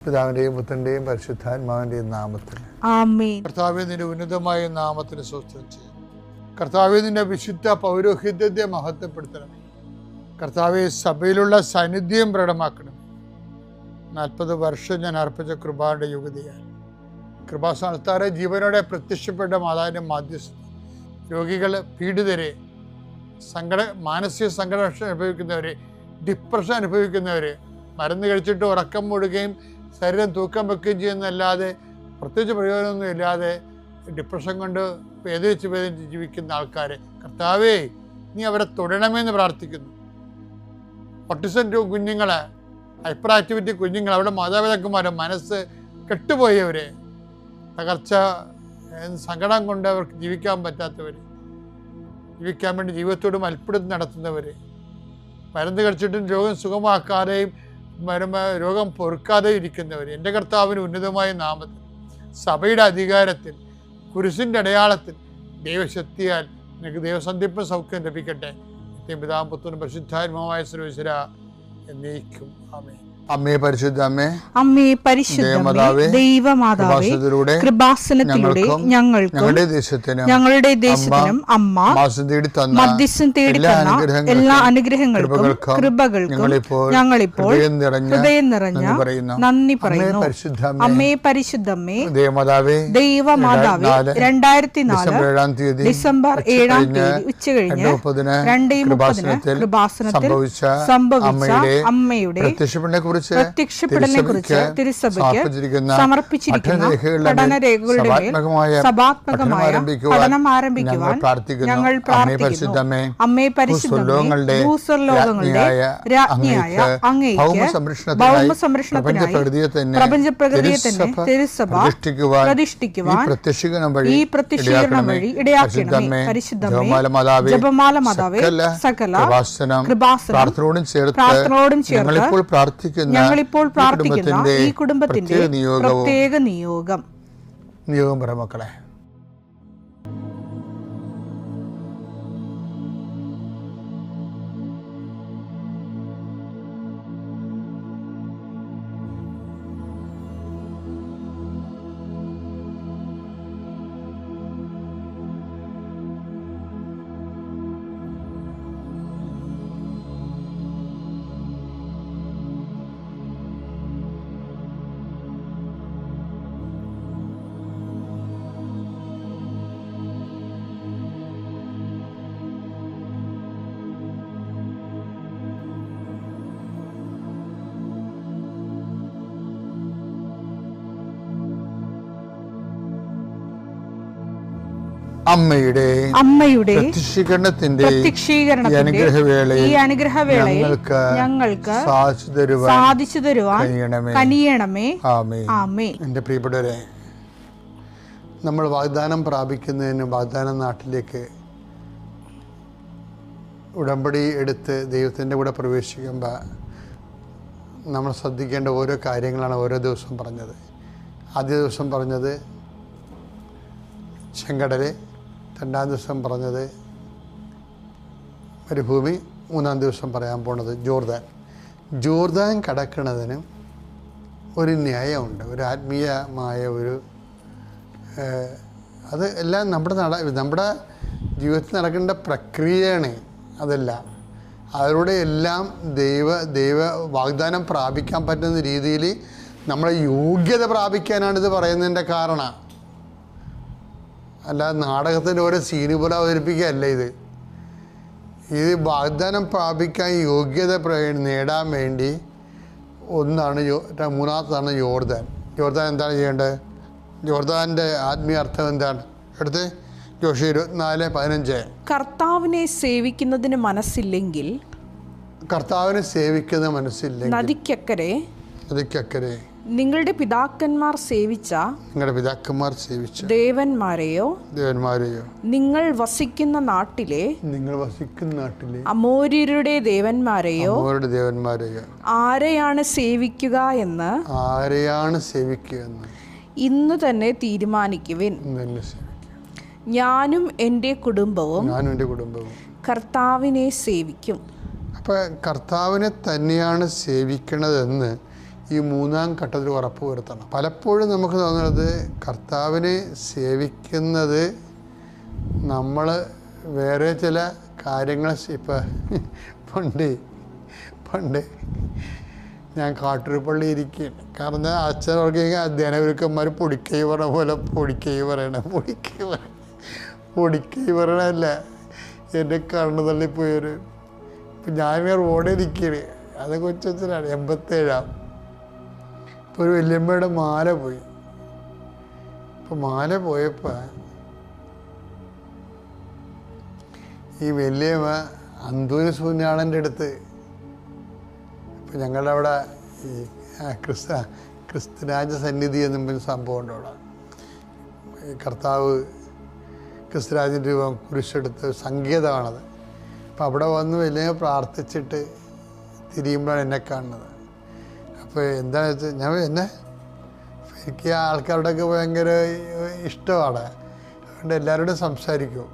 പിതാവിന്റെയും പുത്രന്റെയും പരിശുദ്ധാത്മാവിന്റെയും നാമത്തിൽ ആമേൻ. കർത്താവേ, നിന്റെ ഉന്നതമായ നാമത്തിന് സ്തോത്രം ചെയ്യും. കർത്താവേ, നിന്റെ വിശുദ്ധ പൗരോഹിത്യത്തെ മഹത്വപ്പെടുത്തണമേ. കർത്താവേ, സഭയിലുള്ള സാന്നിധ്യം പ്രകടമാക്കണമേ. 40 വർഷം ഞാൻ അർപ്പിച്ച കൃപാന്റെ യുഗതിയാൽ കൃപാസ്ഥാനത്താറെ ജീവനോടെ പ്രത്യക്ഷപ്പെട്ട മാതാവിന്റെ മാധ്യസ്ഥ രോഗികൾ, പീഡിതരെ, മാനസിക സംഘടന അനുഭവിക്കുന്നവരെ, ഡിപ്രഷൻ അനുഭവിക്കുന്നവരെ, മരുന്ന് കഴിച്ചിട്ട് ഉറക്കം മൂടുകയും ശരീരം തൂക്കം വെക്കുകയും ചെയ്യുന്നതല്ലാതെ പ്രത്യേകിച്ച് പ്രയോജനമൊന്നും ഇല്ലാതെ ഡിപ്രഷൻ കൊണ്ട് വേദനിച്ച് ജീവിക്കുന്ന ആൾക്കാരെ കർത്താവേ, നീ അവരെ തൊടണമെന്ന് പ്രാർത്ഥിക്കുന്നു. ഓട്ടിസം കുഞ്ഞുങ്ങളെ, ഹൈപ്പർ ആക്ടിവിറ്റി കുഞ്ഞുങ്ങൾ, അവിടെ മാതാപിതാക്കന്മാരെ മനസ്സ് കെട്ടുപോയവരെ, തകർച്ച സങ്കടം കൊണ്ട് അവർക്ക് ജീവിക്കാൻ പറ്റാത്തവർ, ജീവിക്കാൻ വേണ്ടി ജീവിതത്തോട് മൽപ്പിടുത്തം നടത്തുന്നവർ, മരുന്ന് കഴിച്ചിട്ടും രോഗം സുഖമാക്കാതെയും രോഗം പൊറുക്കാതെ ഇരിക്കുന്നവർ, എൻ്റെ കർത്താവിന് ഉന്നതമായ നാമത്തിൽ, സഭയുടെ അധികാരത്തിൽ, കുരിശിൻ്റെ അടയാളത്തിൽ, ദൈവശക്തിയാൽ നിനക്ക് ദൈവസന്ധിപ്പും സൗഖ്യം ലഭിക്കട്ടെ. പിതാവും പുത്രനും പരിശുദ്ധാത്മാവായ സർവ്വേശ്വര എന്നേക്കും ആമേൻ. അമ്മേ പരിശുദ്ധ അമ്മേ, അമ്മേ പരിശുദ്ധമേ, ദൈവമാതാവേ, കൃപാസനത്തിലൂടെ ഞങ്ങൾക്കും ഞങ്ങളുടെ ദേശത്തിനും അമ്മ മധ്യസ്ഥം തേടി തന്ന എല്ലാ അനുഗ്രഹങ്ങൾക്കും കൃപകൾക്കും ഞങ്ങളിപ്പോൾ ഹൃദയം നിറഞ്ഞ നന്ദി പറയുന്നു. അമ്മേ പരിശുദ്ധമേ, ദൈവമാതാവേ, 2004 ഡിസംബർ 7 ഉച്ചകഴിഞ്ഞ് 2:30 കൃപാസനത്തിൽ സംഭവിച്ച അമ്മയുടെ പ്രത്യക്ഷപ്പെടലിനെക്കുറിച്ച് തിരുസഭയ്ക്ക് സമർപ്പിച്ചിരിക്കുന്ന പഠനരേഖകളുടെ മേൽ സഭാത്മകമായ പഠനം ആരംഭിക്കുവാൻ ഞങ്ങൾ പ്രാർത്ഥിക്കുന്നു. അമ്മേ പരിശുദ്ധമേ, ഭൂസ്വർലോകങ്ങളുടെ രാജ്ഞിയായ അങ്ങേയ്ക്ക് ഭൗമസംരക്ഷണത്തിനായി പ്രപഞ്ചപ്രകൃതിയെ തന്നെ തിരുസഭ പ്രതിഷ്ഠിക്കുവാൻ ഈ പ്രത്യക്ഷീകരണം വഴി ഇടയാക്കണമേ. പരിശുദ്ധമേ, ജപമാല മാതാവേ, സകല കൃപാസനം പ്രാർത്ഥനയോടും ചേർത്ത് ഞങ്ങളിപ്പോൾ പ്രാർത്ഥിക്കുന്ന ഈ കുടുംബത്തിന്റെ പ്രത്യേക നിയോഗം മക്കളെ. അമ്മയുടെ പ്രത്യക്ഷീകരണത്തിന്റെ ഈ അനുഗ്രഹവേളയിൽ ഞങ്ങൾക്ക് സാധിച്ചു തരുവാൻ കനിയണമേ. ആമേൻ. എൻ്റെ പ്രിയപ്പെട്ടവരെ, നമ്മൾ വാഗ്ദാനം പ്രാപിക്കുന്നതിന് വാഗ്ദാന നാട്ടിലേക്ക് ഉടമ്പടി എടുത്ത് ദൈവത്തിൻ്റെ കൂടെ പ്രവേശിക്കുമ്പോൾ നമ്മൾ ശ്രദ്ധിക്കേണ്ട ഓരോ കാര്യങ്ങളാണ് ഓരോ ദിവസവും പറഞ്ഞത്. ആദ്യ ദിവസം പറഞ്ഞത് ചെങ്കടൽ, 2-ാം ദിവസം പറഞ്ഞത് മരുഭൂമി, 3-ാം ദിവസം പറയാൻ പോണത് ജോർദാൻ കടക്കുന്നതിന് ഒരു ന്യായമുണ്ട്, ഒരു ആത്മീയമായ ഒരു അത് എല്ലാം നമ്മുടെ ജീവിതത്തിൽ നടക്കേണ്ട പ്രക്രിയയാണ്. അതെല്ലാം അതിലൂടെ എല്ലാം ദൈവ വാഗ്ദാനം പ്രാപിക്കാൻ പറ്റുന്ന രീതിയിൽ നമ്മളെ യോഗ്യത പ്രാപിക്കാനാണിത് പറയുന്നതിൻ്റെ കാരണം. അല്ല നാടകത്തിൻ്റെ ഓരോ സീന് പോലെ അവതരിപ്പിക്കുകയല്ല ഇത് വാഗ്ദാനം പ്രാപിക്കാൻ യോഗ്യത നേടാൻ വേണ്ടി ഒന്നാണ്. മൂന്നാമതാണ് ജോർദാൻ എന്താണ് ചെയ്യേണ്ടത്? ജോർദാൻ്റെ ആത്മീയ അർത്ഥം എന്താണ്? എടുത്ത് ജോഷി 24:15. കർത്താവിനെ സേവിക്കുന്നതിന് മനസ്സില്ലെങ്കിൽ നദിക്കക്കരെ നിങ്ങളുടെ പിതാക്കന്മാർ സേവിച്ച ദേവന്മാരെയോ നിങ്ങൾ വസിക്കുന്ന നാട്ടിലെ അമോര്യരുടെ ദേവന്മാരെയോ ആരെയാണ് സേവിക്കുക എന്ന് ഇന്ന് തന്നെ തീരുമാനിക്കുവിൻ. ഞാനും എൻ്റെ കുടുംബവും കർത്താവിനെ സേവിക്കും. അപ്പം കർത്താവിനെ തന്നെയാണ് സേവിക്കണതെന്ന് ഈ മൂന്നാം ഘട്ടത്തിൽ ഉറപ്പ് വരുത്തണം. പലപ്പോഴും നമുക്ക് തോന്നുന്നത് കർത്താവിനെ സേവിക്കുന്നത് നമ്മൾ വേറെ ചില കാര്യങ്ങൾ പണ്ട് ഞാൻ കാട്ടൂർപ്പള്ളി ഇരിക്കുകയാണ്. കാരണം അച്ഛൻ ഓർക്കുക ധ്യാനഗുരുക്കന്മാർ പൊടിക്കൈ പറഞ്ഞ പോലെ പൊടിക്കൈ പറയണല്ല എൻ്റെ കണ്ണു തള്ളിപ്പോയൊരു. ഇപ്പം ഞാനിങ്ങനെ റോഡിൽ ഇരിക്കുകയാണ്. അത് കൊച്ചച്ഛനാണ്, 87. ഇപ്പോൾ ഒരു വല്യമ്മയുടെ മാല പോയി. ഇപ്പോൾ മാല പോയപ്പോൾ ഈ വല്യമ്മ അന്തൂരി സൂര്യാളൻ്റെ അടുത്ത്, ഇപ്പം ഞങ്ങളുടെ അവിടെ ഈ ക്രിസ്തുരാജ സന്നിധി എന്നും പറഞ്ഞ സംഭവമുണ്ട്. അവിടെ ഈ കർത്താവ് ക്രിസ്തുരാജൻ്റെ രൂപം കുരിശെടുത്ത് സങ്കേതമാണത്. അപ്പം അവിടെ വന്ന് വലിയ പ്രാർത്ഥിച്ചിട്ട് തിരിയുമ്പോഴാണ് എന്നെ കാണുന്നത്. അപ്പോൾ എന്താണെന്ന് വെച്ചാൽ എനിക്ക് ആ ആൾക്കാരുടെയൊക്കെ ഭയങ്കര ഇഷ്ടമാണ്. അതുകൊണ്ട് എല്ലാവരോടും സംസാരിക്കും.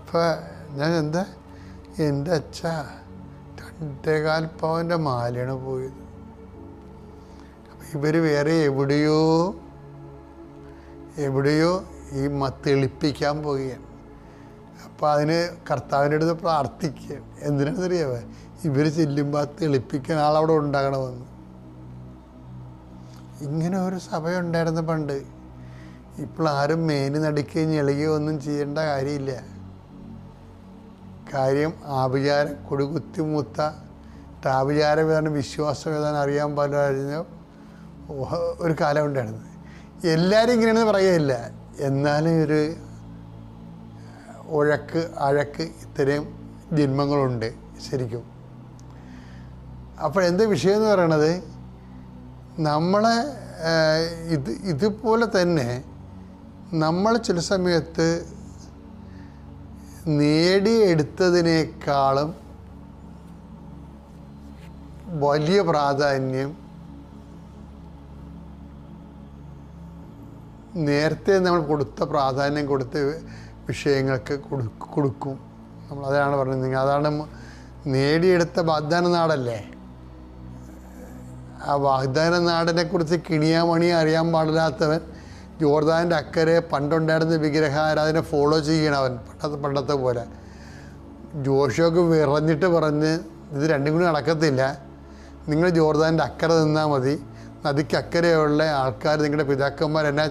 അപ്പോൾ ഞാൻ എൻ്റെ അച്ഛ 2.25 പവൻ്റെ മാലയാണ് പോയത്. അപ്പം ഇവർ വേറെ എവിടെയോ ഈ തെളിപ്പിക്കാൻ പോവുകയാണ്. അപ്പോൾ അതിന് കർത്താവിൻ്റെ അടുത്ത് പ്രാർത്ഥിക്കുക. എന്തിനാണെന്നറിയാമോ? ഇവർ ചെല്ലുമ്പോൾ ആ തെളിപ്പിക്കാൻ ആളവിടെ ഉണ്ടാകണമെന്ന്. ഇങ്ങനെ ഒരു സഭയുണ്ടായിരുന്നു പണ്ട്. ഇപ്പോൾ ആരും മേനി നടിക്കുകയും ഞെളിക്കുകയോ ഒന്നും ചെയ്യേണ്ട കാര്യമില്ല. കാര്യം ആഭിചാരം കൊടുകുത്തി മൂത്ത ആഭിചാരം ഏതാണ് വിശ്വാസം ഏതാണ് അറിയാൻ പാടില്ല ഒരു കാലം ഉണ്ടായിരുന്നു. എല്ലാവരും ഇങ്ങനെയാണെന്ന് പറയുകയില്ല, എന്നാലും ഒരു അഴക്ക് ഇത്രയും ജന്മങ്ങളുണ്ട് ശരിക്കും. അപ്പോൾ എന്താ വിഷയം എന്ന് പറയണത്, നമ്മളെ ഇതുപോലെ തന്നെ നമ്മൾ ചില സമയത്ത് നേടിയെടുത്തതിനേക്കാളും വലിയ പ്രാധാന്യം നേരത്തെ നമ്മൾ കൊടുത്ത പ്രാധാന്യം കൊടുത്ത വിഷയങ്ങൾക്ക് കൊടുക്കും നമ്മൾ. അതാണ് പറഞ്ഞത്, അതാണ് നേടിയെടുത്ത വാഗ്ദാന നാടല്ലേ. ആ വാഗ്ദാന നാടിനെക്കുറിച്ച് കിണിയാമണി അറിയാൻ പാടില്ലാത്തവൻ ജോർദാൻ്റെ അക്കരെ പണ്ടുണ്ടായിരുന്ന വിഗ്രഹാരാധന ഫോളോ ചെയ്യണവൻ പണ്ടത്തെ പോലെ. ജോഷുവൊക്കെ വിറഞ്ഞിട്ട് പറഞ്ഞ് ഇത് രണ്ടും കൂടി നടക്കത്തില്ല, നിങ്ങൾ ജോർദാൻ്റെ അക്കരെ നിന്നാൽ മതി, നദിക്ക് അക്കരെയുള്ള ആൾക്കാർ നിങ്ങളുടെ പിതാക്കന്മാർ എന്നാ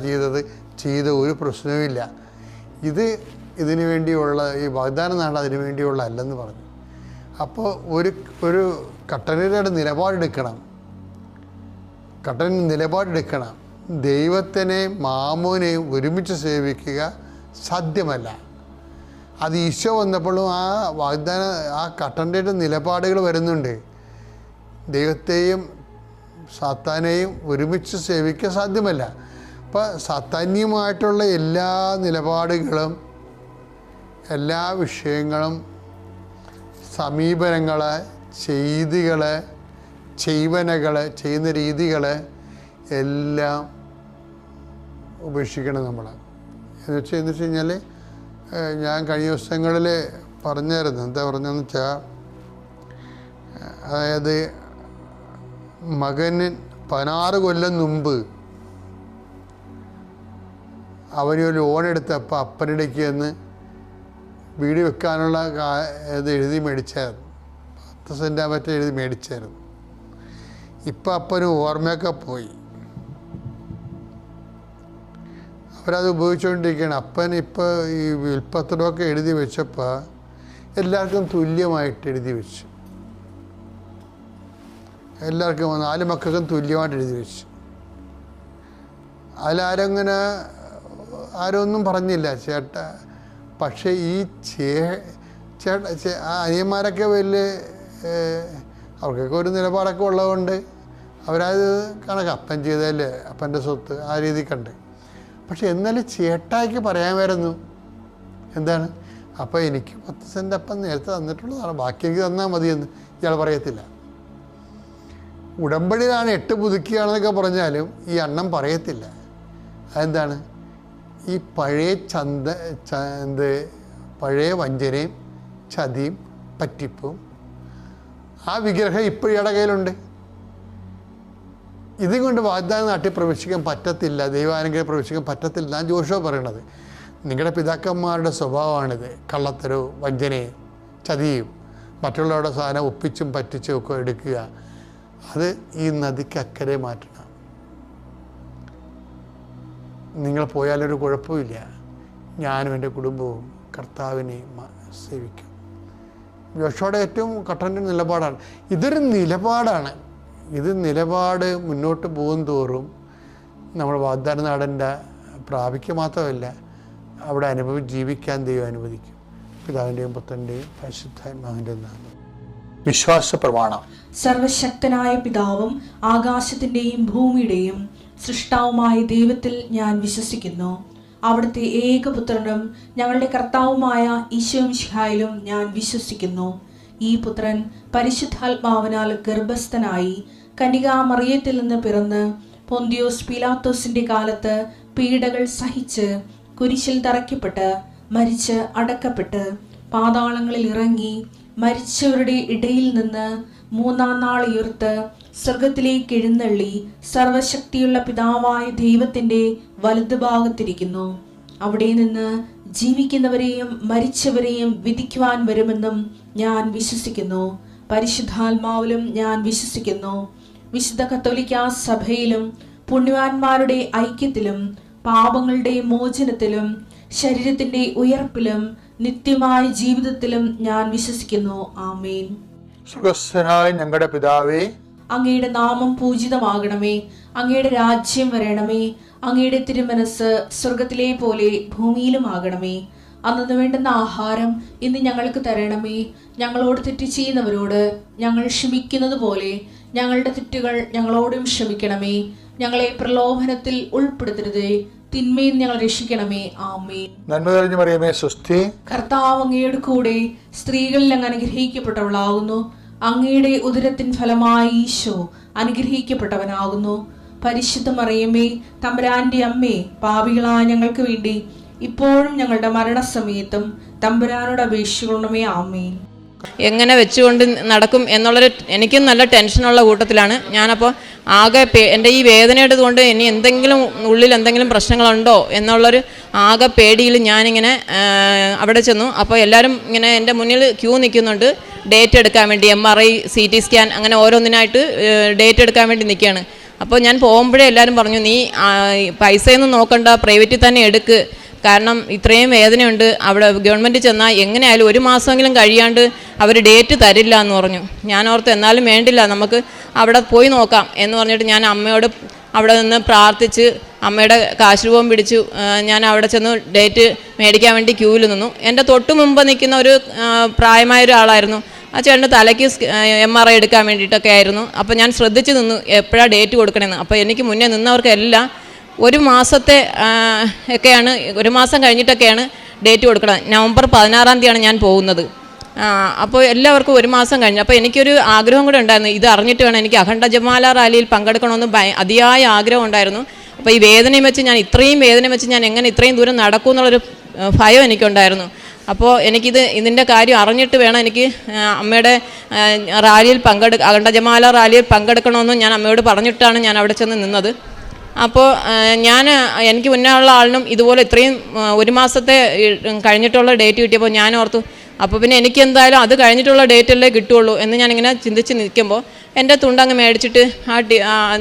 ചെയ്ത ഒരു പ്രശ്നവുമില്ല. ഇതിനു വേണ്ടിയുള്ള ഈ വാഗ്ദാന നാട് അതിനു വേണ്ടിയുള്ള അല്ലെന്ന് പറഞ്ഞു. അപ്പോൾ ഒരു കട്ടനയുടെ നിലപാടെടുക്കണം. ദൈവത്തിനെയും മാമോനെയും ഒരുമിച്ച് സേവിക്കുക സാധ്യമല്ല. അത് ഈശോ വന്നപ്പോഴും ആ കട്ടൻ്റെ നിലപാടുകൾ വരുന്നുണ്ട്. ദൈവത്തെയും സാത്താനെയും ഒരുമിച്ച് സേവിക്കാൻ സാധ്യമല്ല. അപ്പോൾ സാത്താന്യമായിട്ടുള്ള എല്ലാ നിലപാടുകളും, എല്ലാ വിഷയങ്ങളും, സമീപനങ്ങൾ, ചെയ്യുന്ന രീതികൾ എല്ലാം ഉപേക്ഷിക്കണം നമ്മൾ. എന്ന് വെച്ച് കഴിഞ്ഞാൽ ഞാൻ കഴിഞ്ഞ ദിവസങ്ങളിൽ പറഞ്ഞായിരുന്നു. എന്താ പറഞ്ഞതെന്ന് വെച്ചാൽ, അതായത് മകന് 16 കൊല്ലം മുമ്പ് അവനൊരു ലോൺ എടുത്തപ്പോൾ അപ്പനിടയ്ക്ക് എന്ന് വീട് വെക്കാനുള്ള ഇത് എഴുതി മേടിച്ചായിരുന്നു. 10 സെൻറ്റ് മറ്റേ എഴുതി മേടിച്ചായിരുന്നു. ഇപ്പം അപ്പന് ഓർമ്മയൊക്കെ പോയി. അവരത് ഉപയോഗിച്ചുകൊണ്ടിരിക്കുകയാണ്. അപ്പൻ ഇപ്പോൾ ഈ വിൽപ്പത്രമൊക്കെ എഴുതി വെച്ചപ്പോൾ എല്ലാവർക്കും തുല്യമായിട്ട് എഴുതി വെച്ചു. എല്ലാവർക്കും 4 മക്കൾക്കും തുല്യമായിട്ട് എഴുതി വെച്ചു. അതിലാരങ്ങനെ ആരൊന്നും പറഞ്ഞില്ല ചേട്ടാ. പക്ഷേ ഈ അനിയന്മാരൊക്കെ വലിയ അവർക്കൊക്കെ ഒരു നിലപാടൊക്കെ ഉള്ളതുകൊണ്ട് അവരത് അപ്പൻ ചെയ്തതല്ലേ, അപ്പൻ്റെ സ്വത്ത് ആ രീതി കണ്ട്. പക്ഷെ എന്നാലും ചേട്ടായിക്ക് പറയാൻ വരുന്നു എന്താണ്, അപ്പോൾ എനിക്ക് 10 സെൻറ്റ് അപ്പം നേരത്തെ തന്നിട്ടുള്ളതാണ്, ബാക്കി എനിക്ക് തന്നാൽ മതിയെന്ന് ഇയാൾ പറയത്തില്ല. ഉടമ്പടിയിലാണ് 8 പുതുക്കിയാണെന്നൊക്കെ പറഞ്ഞാലും ഈ അണ്ണം പറയത്തില്ല. അതെന്താണ്, ഈ പഴയ വഞ്ചനയും ചതിയും പറ്റിപ്പും ആ വിഗ്രഹം ഇപ്പോഴും ഇയാളുടെ കയ്യിലുണ്ട്. ഇതും കൊണ്ട് വാഗ്ദാന നാട്ടിൽ പ്രവേശിക്കാൻ പറ്റത്തില്ല, ദൈവാനുഗ്രഹം പ്രവേശിക്കാൻ പറ്റത്തില്ല എന്നാണ് ജോഷുവ പറയണത്. നിങ്ങളുടെ പിതാക്കന്മാരുടെ സ്വഭാവമാണിത്. കള്ളത്തരവും വഞ്ചനയും ചതിയും മറ്റുള്ളവരുടെ സാധനം ഒപ്പിച്ചും പറ്റിച്ചും ഒക്കെ എടുക്കുക. അത് ഈ നദിക്ക് അക്കരെ മാറ്റണം. നിങ്ങൾ പോയാലൊരു കുഴപ്പമില്ല, ഞാനും എൻ്റെ കുടുംബവും കർത്താവിനെ സേവിക്കും. ജോഷുവയുടെ ഏറ്റവും കട്ടൻ്റെ നിലപാടാണ്. ഇതൊരു നിലപാടാണ്. ഇത് നിലപാട് മുന്നോട്ട് പോകും തോറും നമ്മൾ വാഗ്ദാന നാടൻ്റെ പ്രാപിക്കുക മാത്രമല്ല, അവിടെ ജീവിക്കാൻ ദൈവം അനുവദിക്കും. പിതാവിൻ്റെയും പുത്രൻ്റെയും പരിശുദ്ധാത്മാവിൻ്റെയും നാമം. വിശ്വാസ പ്രമാണം. സർവശക്തനായ പിതാവും ആകാശത്തിൻ്റെയും ഭൂമിയുടെയും സൃഷ്ടാവുമായ ദൈവത്തിൽ ഞാൻ വിശ്വസിക്കുന്നു. അവിടുത്തെ ഏകപുത്രനും ഞങ്ങളുടെ കർത്താവുമായ ഈശോമിശിഹായിലും ഞാൻ വിശ്വസിക്കുന്നു. ഈ പുത്രൻ പരിശുദ്ധാത്മാവിനാൽ ഗർഭസ്ഥനായി കന്യകാമറിയത്തിൽ നിന്ന് പിറന്ന് പൊന്തിയോസ് പീലാത്തോസിന്റെ കാലത്ത് പീഡകൾ സഹിച്ച് കുരിശിൽ തറയ്ക്കപ്പെട്ട് മരിച്ച് അടക്കപ്പെട്ട് പാതാളങ്ങളിൽ ഇറങ്ങി മരിച്ചവരുടെ ഇടയിൽ നിന്ന് മൂന്നാം നാൾ ഉയർത്ത് സ്വർഗത്തിലേക്ക് എഴുന്നള്ളി സർവശക്തിയുള്ള പിതാവായ ദൈവത്തിന്റെ വലതുഭാഗത്തിരിക്കുന്നു. അവിടെ നിന്ന് ജീവിക്കുന്നവരെയും മരിച്ചവരെയും വിധിക്കുവാൻ വരുമെന്നും ഞാൻ വിശ്വസിക്കുന്നു. പരിശുദ്ധാത്മാവിലും ഞാൻ വിശ്വസിക്കുന്നു. വിശുദ്ധ കത്തോലിക്കാ സഭയിലും പുണ്യവാന്മാരുടെ ഐക്യത്തിലും പാപങ്ങളുടെ മോചനത്തിലും ശരീരത്തിന്റെ ഉയർപ്പിലും നിത്യമായ ജീവിതത്തിലും ഞാൻ വിശ്വസിക്കുന്നു. ആമേൻ. സ്വർഗ്ഗസ്ഥനായ ഞങ്ങളുടെ പിതാവേ, അങ്ങയുടെ നാമം പൂജിതമാകണമേ. അങ്ങയുടെ രാജ്യം വരണമേ. അങ്ങയുടെ തിരുമനസ് സ്വർഗത്തിലെ പോലെ ഭൂമിയിലും ആകണമേ. അന്നു വേണ്ടുന്ന ആഹാരം ഇന്ന് ഞങ്ങൾക്ക് തരണമേ. ഞങ്ങളോട് തെറ്റ് ചെയ്യുന്നവരോട് ഞങ്ങൾ ക്ഷമിക്കുന്നത് പോലെ ഞങ്ങളുടെ തെറ്റുകൾ ഞങ്ങളോടും ക്ഷമിക്കണമേ. ഞങ്ങളെ പ്രലോഭനത്തിൽ ഉൾപ്പെടുത്തരുതേ, തിന്മയിൽ ഞങ്ങൾ രക്ഷിക്കണമേ. ആമേൻ. നന്മ നിറഞ്ഞ മറിയമേ, സ്വസ്തി. കർത്താവ് അങ്ങയുടെ കൂടെ സ്ത്രീകളിൽ അങ്ങ് അനുഗ്രഹിക്കപ്പെട്ടവളാകുന്നു. അങ്ങയുടെ ഉദരത്തിൻ ഫലമായി ഈശോ അനുഗ്രഹിക്കപ്പെട്ടവനാകുന്നു. പരിശുദ്ധ മറിയമേ, തമ്പുരാന്റെ അമ്മേ, പാപികളായ ഞങ്ങൾക്ക് വേണ്ടി ഇപ്പോഴും ഞങ്ങളുടെ മരണസമയത്തും തമ്പുരാനോട് അപേക്ഷിക്കണമേ. ആമേൻ. എങ്ങനെ വെച്ചുകൊണ്ട് നടക്കും എന്നുള്ളൊരു എനിക്കും നല്ല ടെൻഷനുള്ള കൂട്ടത്തിലാണ് ഞാനപ്പോൾ. ആകെ എൻ്റെ ഈ വേദനയുടെ കൊണ്ട് ഇനി എന്തെങ്കിലും ഉള്ളിൽ എന്തെങ്കിലും പ്രശ്നങ്ങളുണ്ടോ എന്നുള്ളൊരു ആകെ പേടിയിൽ ഞാനിങ്ങനെ അവിടെ ചെന്നു. അപ്പോൾ എല്ലാവരും ഇങ്ങനെ എൻ്റെ മുന്നിൽ ക്യൂ നിൽക്കുന്നുണ്ട് ഡേറ്റ് എടുക്കാൻ വേണ്ടി. MRI, CT സ്കാൻ അങ്ങനെ ഓരോന്നിനായിട്ട് ഡേറ്റ് എടുക്കാൻ വേണ്ടി നിൽക്കുകയാണ്. അപ്പോൾ ഞാൻ പോകുമ്പോഴേ എല്ലാവരും പറഞ്ഞു, നീ പൈസയൊന്നും നോക്കണ്ട, പ്രൈവറ്റിൽ തന്നെ എടുക്ക്, കാരണം ഇത്രയും വേദനയുണ്ട്. അവിടെ ഗവൺമെൻറ് ചെന്നാൽ എങ്ങനെയായാലും 1 മാസമെങ്കിലും കഴിയാണ്ട് അവർ ഡേറ്റ് തരില്ല എന്ന് പറഞ്ഞു. ഞാൻ ഓർത്ത് എന്നാലും വേണ്ടില്ല, നമുക്ക് അവിടെ പോയി നോക്കാം എന്ന് പറഞ്ഞിട്ട് ഞാൻ അമ്മയോട് അവിടെ നിന്ന് പ്രാർത്ഥിച്ച് അമ്മയുടെ കാശുരൂപം പിടിച്ചു. ഞാൻ അവിടെ ചെന്ന് ഡേറ്റ് മേടിക്കാൻ വേണ്ടി ക്യൂവിൽ നിന്നു. എൻ്റെ തൊട്ട് മുമ്പ് നിൽക്കുന്ന ഒരു പ്രായമായ ഒരാളായിരുന്നു. ആ ചേട്ടൻ്റെ തലയ്ക്ക് MRI എടുക്കാൻ വേണ്ടിയിട്ടൊക്കെ ആയിരുന്നു. അപ്പോൾ ഞാൻ ശ്രദ്ധിച്ച് നിന്നു എപ്പോഴാണ് ഡേറ്റ് കൊടുക്കണമെന്ന്. അപ്പോൾ എനിക്ക് മുന്നേ നിന്നവർക്കെല്ലാം 1 മാസത്തെ ഒക്കെയാണ്, 1 മാസം കഴിഞ്ഞിട്ടൊക്കെയാണ് ഡേറ്റ് കൊടുക്കണം. നവംബർ 16-ാം തീയതിയാണ് ഞാൻ പോകുന്നത്. അപ്പോൾ എല്ലാവർക്കും 1 മാസം കഴിഞ്ഞു. അപ്പോൾ എനിക്കൊരു ആഗ്രഹം കൂടെ ഉണ്ടായിരുന്നു, ഇത് അറിഞ്ഞിട്ട് വേണം എനിക്ക് അഖണ്ഡ ജപമാല റാലിയിൽ പങ്കെടുക്കണമെന്ന് അതിയായ ആഗ്രഹം ഉണ്ടായിരുന്നു. അപ്പോൾ ഈ വേദനയും വെച്ച് ഞാൻ ഇത്രയും വേദന വെച്ച് ഞാൻ എങ്ങനെ ഇത്രയും ദൂരം നടക്കും എന്നുള്ളൊരു ഭയം എനിക്കുണ്ടായിരുന്നു. അപ്പോൾ ഇതിൻ്റെ കാര്യം അറിഞ്ഞിട്ട് വേണം എനിക്ക് അമ്മയുടെ റാലിയിൽ അഖണ്ഡ ജപമാല റാലിയിൽ പങ്കെടുക്കണമെന്ന് ഞാൻ അമ്മയോട് പറഞ്ഞിട്ടാണ് ഞാൻ അവിടെ ചെന്ന് നിന്നത്. അപ്പോൾ എനിക്ക് മുന്നേ ഉള്ള ആളിനും ഇതുപോലെ ഇത്രയും 1 മാസത്തെ കഴിഞ്ഞിട്ടുള്ള ഡേറ്റ് കിട്ടിയപ്പോൾ ഞാൻ ഓർത്തു, അപ്പോൾ പിന്നെ എനിക്ക് എന്തായാലും അത് കഴിഞ്ഞിട്ടുള്ള ഡേറ്റല്ലേ കിട്ടുള്ളൂ എന്ന് ഞാനിങ്ങനെ ചിന്തിച്ച് നിൽക്കുമ്പോൾ എൻ്റെ തുണ്ടങ്ങ് മേടിച്ചിട്ട്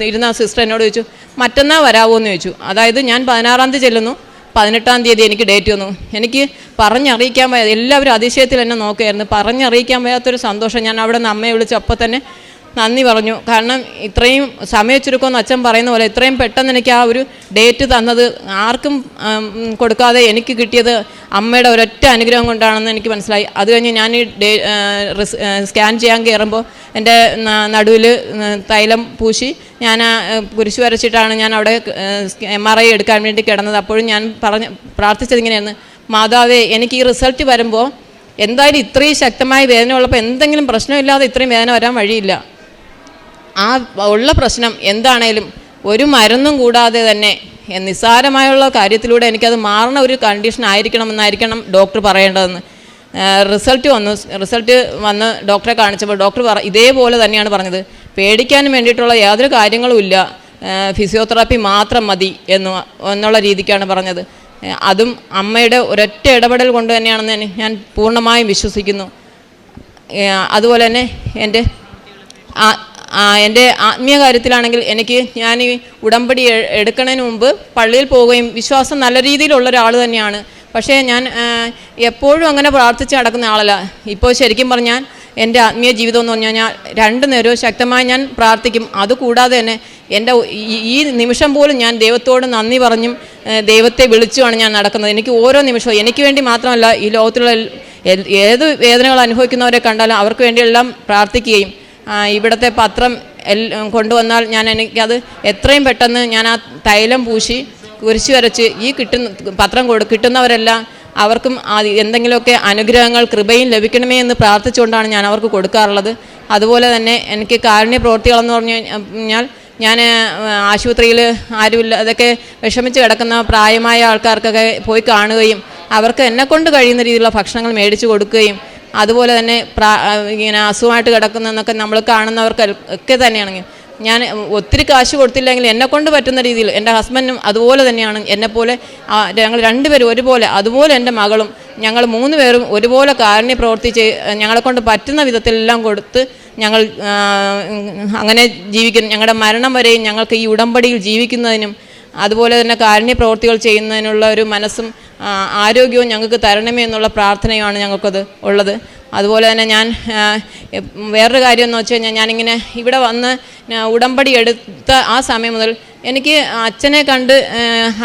ഇരുന്ന സിസ്റ്റർ എന്നോട് ചോദിച്ചു, മറ്റന്നാൾ വരാമോ എന്ന് ചോദിച്ചു. അതായത് ഞാൻ 16-ാം തീയതി ചെല്ലുന്നു, 18-ാം തീയതി എനിക്ക് ഡേറ്റ് വന്നു. എനിക്ക് പറഞ്ഞറിയിക്കാൻ വയ്യ, എല്ലാവരും അതിശയത്തിൽ എന്നെ നോക്കുകയായിരുന്നു. പറഞ്ഞറിയിക്കാൻ വയ്യാത്തൊരു സന്തോഷം. ഞാൻ അവിടെ നിന്ന് അമ്മയെ വിളിച്ച് അപ്പോൾ തന്നെ നന്ദി പറഞ്ഞു. കാരണം ഇത്രയും സമയം ചുരുക്കമെന്ന് അച്ഛൻ പറയുന്ന പോലെ ഇത്രയും പെട്ടെന്ന് എനിക്ക് ആ ഒരു ഡേറ്റ് തന്നത് ആർക്കും കൊടുക്കാതെ എനിക്ക് കിട്ടിയത് അമ്മയുടെ ഒരൊറ്റ അനുഗ്രഹം കൊണ്ടാണെന്ന് എനിക്ക് മനസ്സിലായി. അത് കഴിഞ്ഞ് ഞാൻ ഈ സ്കാൻ ചെയ്യാൻ കയറുമ്പോൾ എൻ്റെ നടുവിൽ തൈലം പൂശി ഞാൻ കുരിശ് വരച്ചിട്ടാണ് ഞാൻ അവിടെ MRI എടുക്കാൻ വേണ്ടി കിടന്നത്. അപ്പോഴും ഞാൻ പ്രാർത്ഥിച്ചത് ഇങ്ങനെയായിരുന്നു, മാതാവേ എനിക്ക് ഈ റിസൾട്ട് വരുമ്പോൾ എന്തായാലും ഇത്രയും ശക്തമായ വേദന ഉള്ളപ്പോൾ എന്തെങ്കിലും പ്രശ്നമില്ലാതെ ഇത്രയും വേദന വരാൻ വഴിയില്ല. ആ ഉള്ള പ്രശ്നം എന്താണേലും ഒരു മരുന്നും കൂടാതെ തന്നെ നിസ്സാരമായുള്ള കാര്യത്തിലൂടെ എനിക്കത് മാറുന്ന ഒരു കണ്ടീഷൻ ആയിരിക്കണം ഡോക്ടർ പറയേണ്ടതെന്ന്. റിസൾട്ട് വന്ന് ഡോക്ടറെ കാണിച്ചപ്പോൾ ഡോക്ടർ ഇതേപോലെ തന്നെയാണ് പറഞ്ഞത്. പേടിക്കാനും വേണ്ടിയിട്ടുള്ള യാതൊരു കാര്യങ്ങളും ഇല്ല, ഫിസിയോതെറാപ്പി മാത്രം മതി എന്നുള്ള രീതിക്കാണ് പറഞ്ഞത്. അതും അമ്മയുടെ ഒരൊറ്റ ഇടപെടൽ കൊണ്ട് തന്നെയാണെന്ന് ഞാൻ പൂർണ്ണമായും വിശ്വസിക്കുന്നു. അതുപോലെ തന്നെ എൻ്റെ ആത്മീയ കാര്യത്തിലാണെങ്കിൽ ഞാൻ ഈ ഉടമ്പടി എടുക്കുന്നതിന് മുമ്പ് പള്ളിയിൽ പോവുകയും വിശ്വാസം നല്ല രീതിയിലുള്ള ഒരാൾ തന്നെയാണ്. പക്ഷേ ഞാൻ എപ്പോഴും അങ്ങനെ പ്രാർത്ഥിച്ച് നടക്കുന്ന ആളല്ല. ഇപ്പോൾ ശരിക്കും പറഞ്ഞാൽ എൻ്റെ ആത്മീയ ജീവിതം എന്ന് പറഞ്ഞു കഴിഞ്ഞാൽ 2 നേരവും ശക്തമായി ഞാൻ പ്രാർത്ഥിക്കും. അതുകൂടാതെ തന്നെ എൻ്റെ ഈ നിമിഷം പോലും ഞാൻ ദൈവത്തോട് നന്ദി പറഞ്ഞും ദൈവത്തെ വിളിച്ചുമാണ് ഞാൻ നടക്കുന്നത്. എനിക്ക് ഓരോ നിമിഷവും എനിക്ക് വേണ്ടി മാത്രമല്ല, ഈ ലോകത്തിലുള്ള ഏത് വേദനകൾ അനുഭവിക്കുന്നവരെ കണ്ടാലും അവർക്ക് വേണ്ടിയെല്ലാം പ്രാർത്ഥിക്കുകയും ഇവിടുത്തെ പത്രം കൊണ്ടുവന്നാൽ എനിക്കത് എത്രയും പെട്ടെന്ന് ഞാൻ ആ തൈലം പൂശി കുരിശ് വരച്ച് ഈ പത്രം കിട്ടുന്നവരെല്ലാം അവർക്കും എന്തെങ്കിലുമൊക്കെ അനുഗ്രഹങ്ങൾ കൃപയും ലഭിക്കണമേ എന്ന് പ്രാർത്ഥിച്ചുകൊണ്ടാണ് ഞാൻ അവർക്ക് കൊടുക്കാറുള്ളത്. അതുപോലെ തന്നെ എനിക്ക് കാരുണ്യ പ്രവൃത്തികളെന്ന് പറഞ്ഞു കഴിഞ്ഞാൽ ഞാൻ ആശുപത്രിയിൽ ആരുമില്ല അതൊക്കെ വിഷമിച്ച് കിടക്കുന്ന പ്രായമായ ആൾക്കാർക്കൊക്കെ പോയി കാണുകയും അവർക്ക് എന്നെക്കൊണ്ട് കഴിയുന്ന രീതിയിലുള്ള ഭക്ഷണങ്ങൾ മേടിച്ച് കൊടുക്കുകയും അതുപോലെ തന്നെ ഇങ്ങനെ അസുഖമായിട്ട് കിടക്കുന്നതെന്നൊക്കെ നമ്മൾ കാണുന്നവർക്ക് ഒക്കെ തന്നെയാണെങ്കിൽ ഞാൻ ഒത്തിരി കാശ് കൊടുത്തില്ലെങ്കിൽ എന്നെക്കൊണ്ട് പറ്റുന്ന രീതിയിൽ എൻ്റെ ഹസ്ബൻഡും അതുപോലെ തന്നെയാണ്. എന്നെപ്പോലെ ഞങ്ങൾ 2 പേരും ഒരുപോലെ, അതുപോലെ എൻ്റെ മകളും ഞങ്ങൾ 3 പേരും ഒരുപോലെ കാരുണ്യ പ്രവർത്തിച്ച് ഞങ്ങളെക്കൊണ്ട് പറ്റുന്ന വിധത്തിലെല്ലാം കൊടുത്ത് ഞങ്ങൾ അങ്ങനെ ജീവിക്കുന്നു. ഞങ്ങളുടെ മരണം വരെയും ഞങ്ങൾക്ക് ഈ ഉടമ്പടിയിൽ ജീവിക്കുന്നതിനും അതുപോലെ തന്നെ കാരുണ്യ പ്രവൃത്തികൾ ചെയ്യുന്നതിനുള്ള ഒരു മനസ്സും ആരോഗ്യവും ഞങ്ങൾക്ക് തരണമേ എന്നുള്ള പ്രാർത്ഥനയുമാണ് ഞങ്ങൾക്കത് ഉള്ളത്. അതുപോലെ തന്നെ ഞാൻ വേറൊരു കാര്യം എന്ന് വെച്ച് കഴിഞ്ഞാൽ ഞാനിങ്ങനെ ഇവിടെ വന്ന് ഉടമ്പടി എടുത്ത ആ സമയം മുതൽ എനിക്ക് അച്ഛനെ കണ്ട്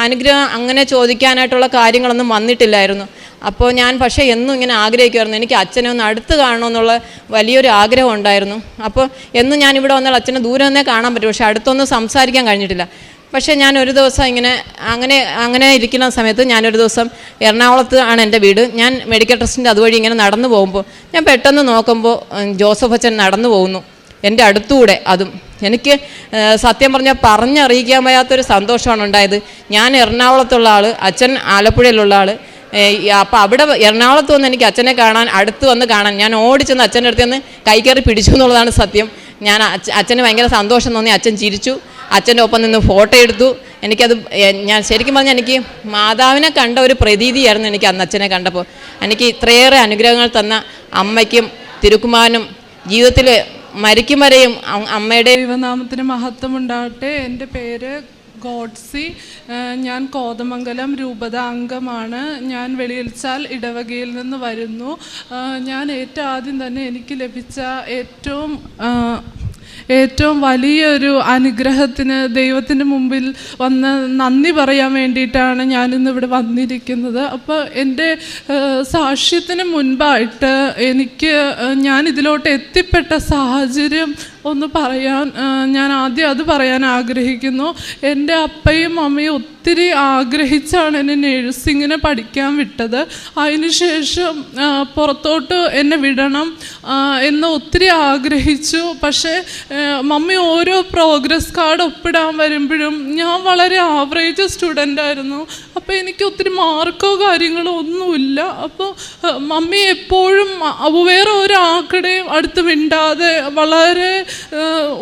അനുഗ്രഹം അങ്ങനെ ചോദിക്കാനായിട്ടുള്ള കാര്യങ്ങളൊന്നും വന്നിട്ടില്ലായിരുന്നു. അപ്പോൾ ഞാൻ പക്ഷേ എന്നും ഇങ്ങനെ ആഗ്രഹിക്കുമായിരുന്നു, എനിക്ക് അച്ഛനെ ഒന്ന് അടുത്ത് കാണണമെന്നുള്ള വലിയൊരു ആഗ്രഹം ഉണ്ടായിരുന്നു. അപ്പോൾ എന്നും ഞാനിവിടെ വന്നാൽ അച്ഛനെ ദൂരെ നിന്നേ കാണാൻ പറ്റും, പക്ഷേ അടുത്തൊന്നും സംസാരിക്കാൻ കഴിഞ്ഞിട്ടില്ല. പക്ഷേ ഞാനൊരു ദിവസം ഇങ്ങനെ അങ്ങനെ ഇരിക്കുന്ന സമയത്ത് ഞാനൊരു ദിവസം എറണാകുളത്ത് ആണ് എൻ്റെ വീട്. ഞാൻ മെഡിക്കൽ ട്രസ്റ്റിൻ്റെ അതുവഴി ഇങ്ങനെ നടന്നു പോകുമ്പോൾ ഞാൻ പെട്ടെന്ന് നോക്കുമ്പോൾ ജോസഫ് അച്ഛൻ നടന്നു പോകുന്നു എൻ്റെ അടുത്തുകൂടെ. അതും എനിക്ക് സത്യം പറഞ്ഞാൽ പറഞ്ഞറിയിക്കാൻ വയ്യാത്തൊരു സന്തോഷമാണ് ഉണ്ടായത്. ഞാൻ എറണാകുളത്തുള്ള ആൾ, അച്ഛൻ ആലപ്പുഴയിലുള്ള ആൾ. അപ്പോൾ അവിടെ എറണാകുളത്ത് വന്ന് എനിക്ക് അച്ഛനെ കാണാൻ, അടുത്ത് വന്ന് കാണാൻ ഞാൻ ഓടിച്ചെന്ന് അച്ഛൻ്റെ അടുത്ത് നിന്ന് കൈ കയറി പിടിച്ചു എന്നുള്ളതാണ് സത്യം. ഞാൻ അച്ഛന് ഭയങ്കര സന്തോഷം തോന്നി. അച്ഛൻ ചിരിച്ചു, അച്ഛൻ്റെ ഒപ്പം നിന്ന് ഫോട്ടോ എടുത്തു. എനിക്കത് ഞാൻ ശരിക്കും പറഞ്ഞാൽ എനിക്ക് മാതാവിനെ കണ്ട ഒരു പ്രതീതിയായിരുന്നു എനിക്ക് അന്ന് അച്ഛനെ കണ്ടപ്പോൾ. എനിക്ക് ഇത്രയേറെ അനുഗ്രഹങ്ങൾ തന്ന അമ്മയ്ക്കും തിരുക്കുമാരനും ജീവിതത്തിൽ മരിക്കും വരെയും അമ്മയുടെ ദൈവനാമത്തിന് മഹത്വം ഉണ്ടാകട്ടെ. എൻ്റെ പേര് ഗോഡ്സി. ഞാൻ കോതമംഗലം രൂപത അംഗമാണ്. ഞാൻ വെളിയിൽച്ചാൽ ഇടവകയിൽ നിന്ന് വരുന്നു. ഞാൻ ഏറ്റവും ആദ്യം തന്നെ എനിക്ക് ലഭിച്ച ഏറ്റവും വലിയൊരു അനുഗ്രഹത്തിന് ദൈവത്തിൻ്റെ മുമ്പിൽ വന്ന് നന്ദി പറയാൻ വേണ്ടിയിട്ടാണ് ഞാനിന്ന് ഇവിടെ വന്നിരിക്കുന്നത്. അപ്പോൾ എൻ്റെ സാക്ഷ്യത്തിന് മുൻപായിട്ട് ഞാൻ ഇതിലോട്ട് എത്തിപ്പെട്ട സാഹചര്യം ഒന്ന് പറയാൻ ഞാൻ ആദ്യം അത് പറയാൻ ആഗ്രഹിക്കുന്നു. എൻ്റെ അപ്പയും അമ്മയും ഒത്തിരി ആഗ്രഹിച്ചാണ് എന്നെ നേഴ്സിങ്ങിന് പഠിക്കാൻ വിട്ടത്. അതിനുശേഷം പുറത്തോട്ട് എന്നെ വിടണം എന്ന് ഒത്തിരി ആഗ്രഹിച്ചു. പക്ഷേ മമ്മി ഓരോ പ്രോഗ്രസ് കാർഡ് ഒപ്പിടാൻ വരുമ്പോഴും ഞാൻ വളരെ ആവറേജ് സ്റ്റുഡൻ്റ് ആയിരുന്നു. അപ്പോൾ എനിക്ക് ഒത്തിരി മാർക്കോ കാര്യങ്ങളോ ഒന്നുമില്ല. അപ്പോൾ മമ്മി എപ്പോഴും വേറെ ഒരാളുടെയും അടുത്ത് മിണ്ടാതെ വളരെ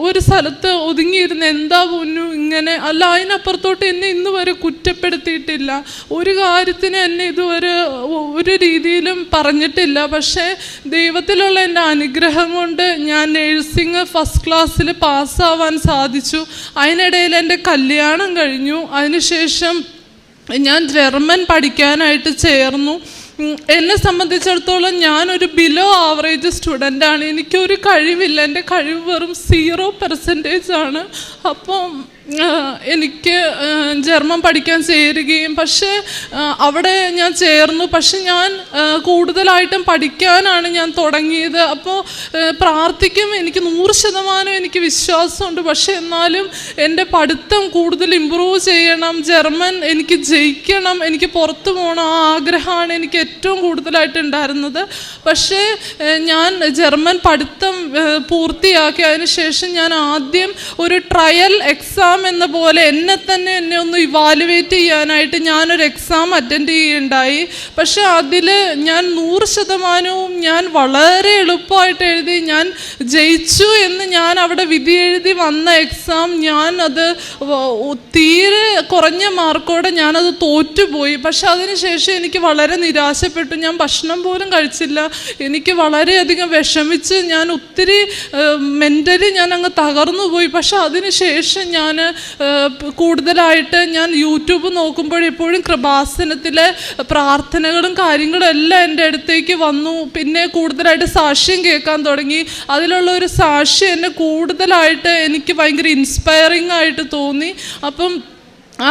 ഒരു സ്ഥലത്ത് ഒതുങ്ങിയിരുന്ന് എന്താ പൊന്നു ഇങ്ങനെ അല്ല, അതിനപ്പുറത്തോട്ട് എന്നെ ഇന്ന് വരെ കുറ്റപ്പെടുത്തിയിട്ടില്ല. ഒരു കാര്യത്തിന് എന്നെ ഇതുവരെ ഒരു രീതിയിലും പറഞ്ഞിട്ടില്ല. പക്ഷേ ദൈവത്തിലുള്ള എൻ്റെ അനുഗ്രഹം കൊണ്ട് ഞാൻ നേഴ്സിംഗ് ഫസ്റ്റ് ക്ലാസ്സിൽ പാസ്സാവാൻ സാധിച്ചു. അതിനിടയിൽ എൻ്റെ കല്യാണം കഴിഞ്ഞു. അതിനുശേഷം ഞാൻ ജർമ്മൻ പഠിക്കാനായിട്ട് ചേർന്നു. എന്നെ സംബന്ധിച്ചിടത്തോളം ഞാനൊരു ബിലോ ആവറേജ് സ്റ്റുഡൻ്റാണ്. എനിക്കൊരു കഴിവില്ല, എൻ്റെ കഴിവ് വെറും 0% ആണ്. അപ്പം എനിക്ക് ജർമ്മൻ പഠിക്കാൻ ചേരുകയും പക്ഷേ അവിടെ ഞാൻ ചേർന്നു. പക്ഷെ ഞാൻ കൂടുതലായിട്ടും പഠിക്കാനാണ് ഞാൻ തുടങ്ങിയത്. അപ്പോൾ പ്രാർത്ഥിക്കും, എനിക്ക് 100% എനിക്ക് വിശ്വാസമുണ്ട്. പക്ഷെ എന്നാലും എൻ്റെ പഠിത്തം കൂടുതൽ ഇമ്പ്രൂവ് ചെയ്യണം, ജർമ്മൻ എനിക്ക് ജയിക്കണം, എനിക്ക് പുറത്തു പോകണം, ആ ആഗ്രഹമാണ് എനിക്ക് ഏറ്റവും കൂടുതലായിട്ട് ഉണ്ടായിരുന്നത്. പക്ഷേ ഞാൻ ജർമ്മൻ പഠിത്തം പൂർത്തിയാക്കി. അതിന് ശേഷം ഞാൻ ആദ്യം ഒരു ട്രയൽ എക്സാം എന്ന പോലെ എന്നെ ഒന്ന് ഇവാലുവേറ്റ് ചെയ്യാനായിട്ട് ഞാനൊരു എക്സാം അറ്റൻഡ് ചെയ്യുകയുണ്ടായി. പക്ഷെ അതിൽ ഞാൻ 100% ഞാൻ വളരെ എളുപ്പമായിട്ട് എഴുതി, ഞാൻ ജയിച്ചു എന്ന് ഞാൻ അവിടെ വിധി എഴുതി വന്ന എക്സാം ഞാനത് തീരെ കുറഞ്ഞ മാർക്കോടെ ഞാനത് തോറ്റുപോയി. പക്ഷെ അതിനുശേഷം എനിക്ക് വളരെ നിരാശപ്പെട്ടു. ഞാൻ ഭക്ഷണം പോലും കഴിച്ചില്ല. എനിക്ക് വളരെയധികം വിഷമിച്ച് ഞാൻ ഒത്തിരി മെൻ്റലി ഞാൻ അങ്ങ് തകർന്നു പോയി. പക്ഷെ അതിനുശേഷം ഞാൻ കൂടുതലായിട്ട് ഞാൻ യൂട്യൂബ് നോക്കുമ്പോഴെപ്പോഴും കൃപാസനത്തിലെ പ്രാർത്ഥനകളും കാര്യങ്ങളും എല്ലാം എൻ്റെ അടുത്തേക്ക് വന്നു. പിന്നെ കൂടുതലായിട്ട് സാക്ഷ്യം കേൾക്കാൻ തുടങ്ങി. അതിലുള്ള ഒരു സാക്ഷ്യം എന്നെ കൂടുതലായിട്ട് എനിക്ക് ഭയങ്കര ഇൻസ്പയറിംഗ് ആയിട്ട് തോന്നി. അപ്പം ആ